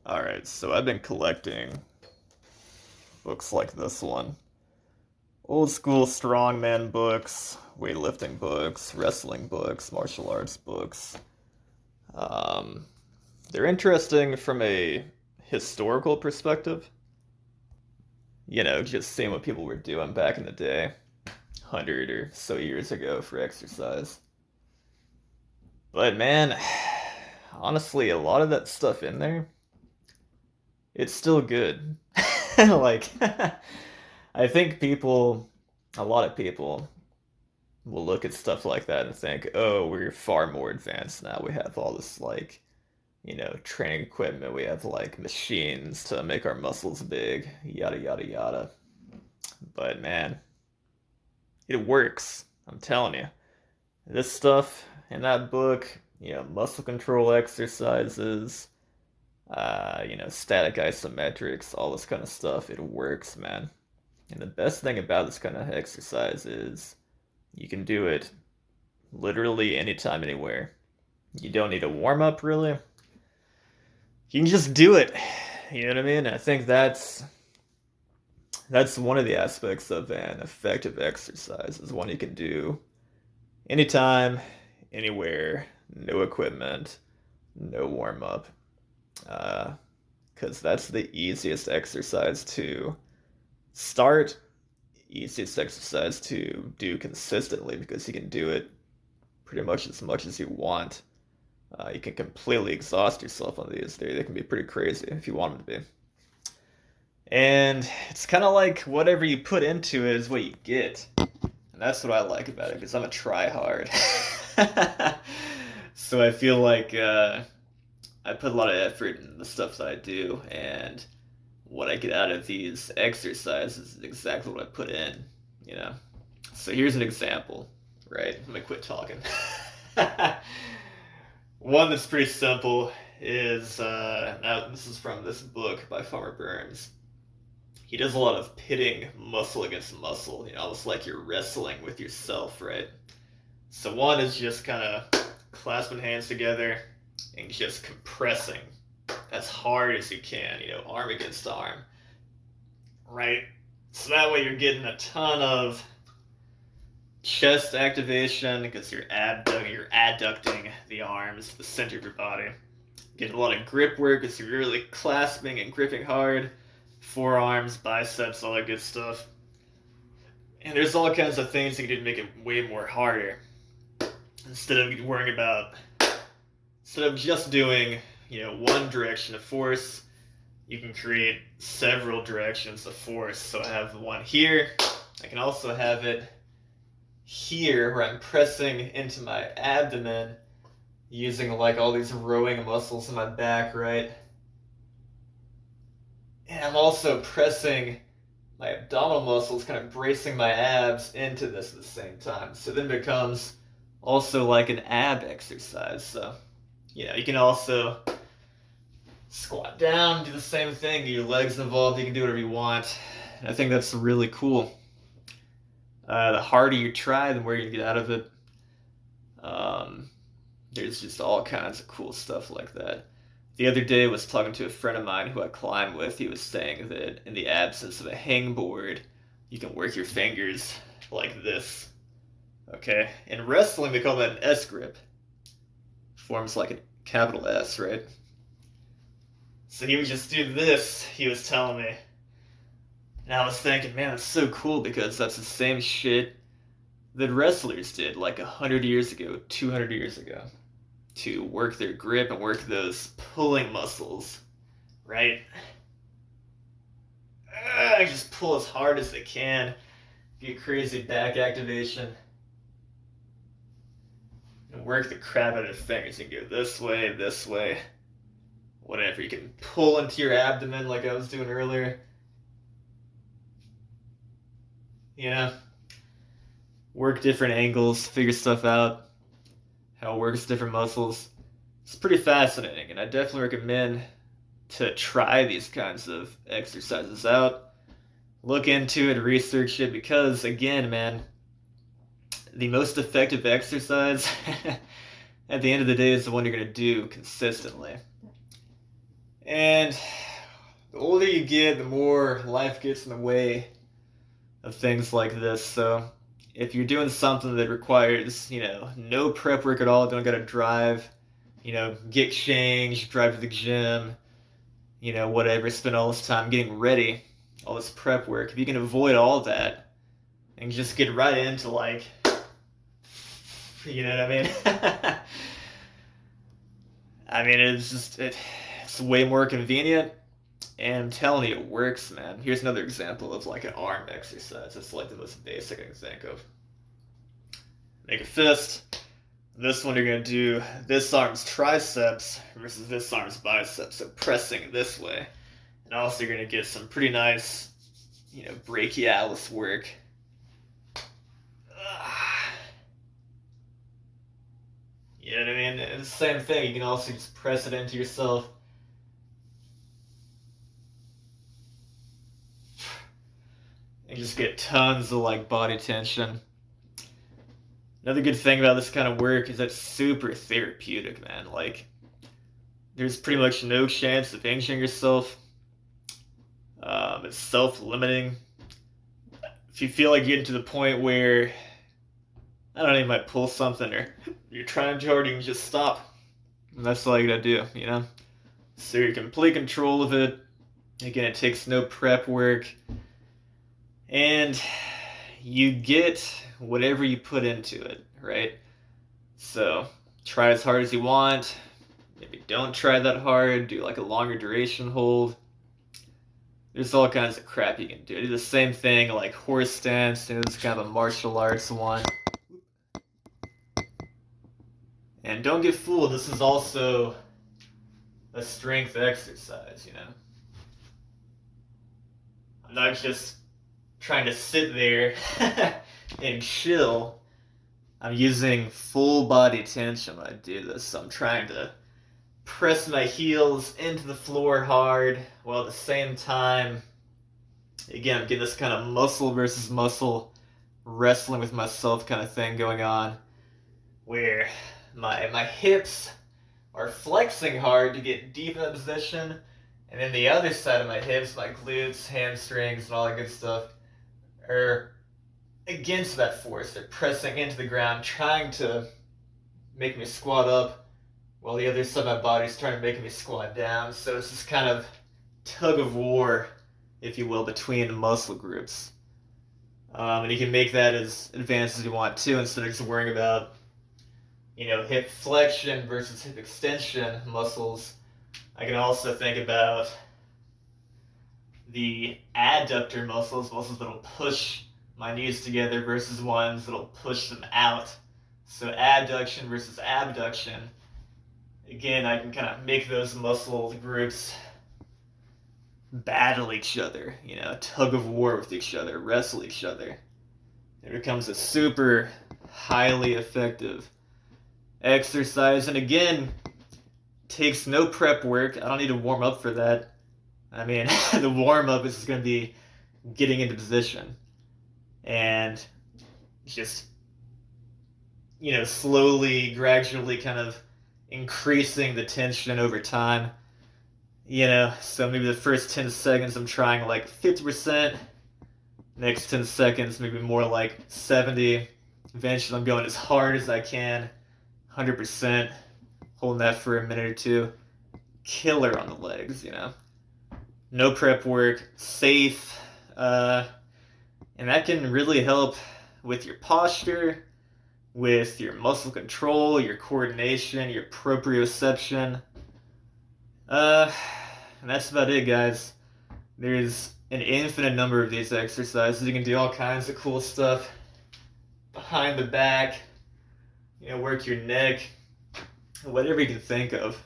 Alright, so I've been collecting books like this one. Old school strongman books, weightlifting books, wrestling books, martial arts books. Um, they're interesting from a historical perspective. Just seeing what people were doing back in the day, 100 or so years ago for exercise. But man, honestly, a lot of that stuff in there, it's still good. Like, I think a lot of people, will look at stuff like that and think, oh, we're far more advanced now. We have all this, like, training equipment. We have, like, machines to make our muscles big, yada, yada, yada. But man, it works. I'm telling you. This stuff in that book, muscle control exercises, static isometrics, all this kind of stuff, it works, man. And the best thing about this kind of exercise is you can do it literally anytime, anywhere. You don't need a warm up, really. You can just do it. You know what I mean? I think that's one of the aspects of an effective exercise is one you can do anytime, anywhere, no equipment, no warm up. Because that's the easiest exercise to start, easiest exercise to do consistently because you can do it pretty much as you want. You can completely exhaust yourself on these. They can be pretty crazy if you want them to be. And it's kind of like whatever you put into it is what you get. And that's what I like about it because I'm a try hard. So I feel like I put a lot of effort in the stuff that I do, and what I get out of these exercises is exactly what I put in, you know? So here's an example, right? Let me quit talking. One that's pretty simple is now this is from this book by Farmer Burns. He does a lot of pitting muscle against muscle, almost like you're wrestling with yourself, right? So one is just kind of clasping hands together and just compressing as hard as you can, arm against arm, right? So that way you're getting a ton of chest activation because you're adducting the arms to the center of your body. Getting a lot of grip work because you're really clasping and gripping hard. Forearms, biceps, all that good stuff. And there's all kinds of things you can do to make it way more harder. Instead of worrying about, instead of just doing, one direction of force, you can create several directions of force. So I have one here. I can also have it here where I'm pressing into my abdomen using like all these rowing muscles in my back, right? And I'm also pressing my abdominal muscles, kind of bracing my abs into this at the same time. So then it becomes also like an ab exercise. So, you can also squat down, do the same thing, get your legs involved, you can do whatever you want. And I think that's really cool. The harder you try, the more you get out of it. There's just all kinds of cool stuff like that. The other day I was talking to a friend of mine who I climb with. He was saying that in the absence of a hangboard, you can work your fingers like this. Okay? In wrestling, they call that an S grip. Forms like a capital S, right? So he would just do this, he was telling me. And I was thinking, man, that's so cool because that's the same shit that wrestlers did like 100 years ago, 200 years ago, to work their grip and work those pulling muscles, right? Just pull as hard as they can, get crazy back activation, and work the crap out of their fingers. You can go this way, whatever. You can pull into your abdomen like I was doing earlier. Work different angles, figure stuff out, how it works different muscles. It's pretty fascinating, and I definitely recommend to try these kinds of exercises out. Look into it, research it, because again, man, the most effective exercise at the end of the day is the one you're going to do consistently. And the older you get, the more life gets in the way of things like this. So if you're doing something that requires, no prep work at all, don't gotta drive, get changed, drive to the gym, whatever, spend all this time getting ready, all this prep work. If you can avoid all that and just get right into like, you know what I mean? I mean, it's way more convenient, and I'm telling you, it works, man. Here's another example of like an arm exercise. It's like the most basic I can think of. Make a fist. This one you're gonna do this arm's triceps versus this arm's biceps. So pressing this way, and also you're gonna get some pretty nice, brachialis work. You know what I mean? It's the same thing. You can also just press it into yourself. And just get tons of like body tension. Another good thing about this kind of work is it's super therapeutic, man. Like, there's pretty much no chance of injuring yourself. It's self-limiting. If you feel like you're getting to the point where, I don't know, you might pull something or you're trying too hard, you can just stop. And that's all you gotta do, So you're in complete control of it. Again, it takes no prep work. And you get whatever you put into it, right? So try as hard as you want. Maybe don't try that hard. Do like a longer duration hold. There's all kinds of crap you can do. Do the same thing like horse stance. It's kind of a martial arts one. And don't get fooled. This is also a strength exercise, I'm not just trying to sit there and chill. I'm using full body tension when I do this. So I'm trying to press my heels into the floor hard while at the same time, again, I'm getting this kind of muscle versus muscle wrestling with myself kind of thing going on where my hips are flexing hard to get deep in that position, and then the other side of my hips, my glutes, hamstrings, and all that good stuff, are against that force. They're pressing into the ground, trying to make me squat up, while the other side of my body is trying to make me squat down. So it's this kind of tug of war, if you will, between muscle groups. And you can make that as advanced as you want too, instead of just worrying about, hip flexion versus hip extension muscles. I can also think about the adductor muscles that'll push my knees together versus ones that'll push them out. So adduction versus abduction. Again, I can kind of make those muscle groups battle each other, tug of war with each other, wrestle each other. It becomes a super highly effective exercise, and again, takes no prep work. I don't need to warm up for that. I mean, the warm up is going to be getting into position and just, slowly, gradually kind of increasing the tension over time. So maybe the first 10 seconds I'm trying like 50%, next 10 seconds maybe more like 70. Eventually I'm going as hard as I can, 100%, holding that for a minute or two. Killer on the legs, No prep work, safe, and that can really help with your posture, with your muscle control, your coordination, your proprioception. And that's about it, guys. There's an infinite number of these exercises. You can do all kinds of cool stuff behind the back, work your neck, whatever you can think of.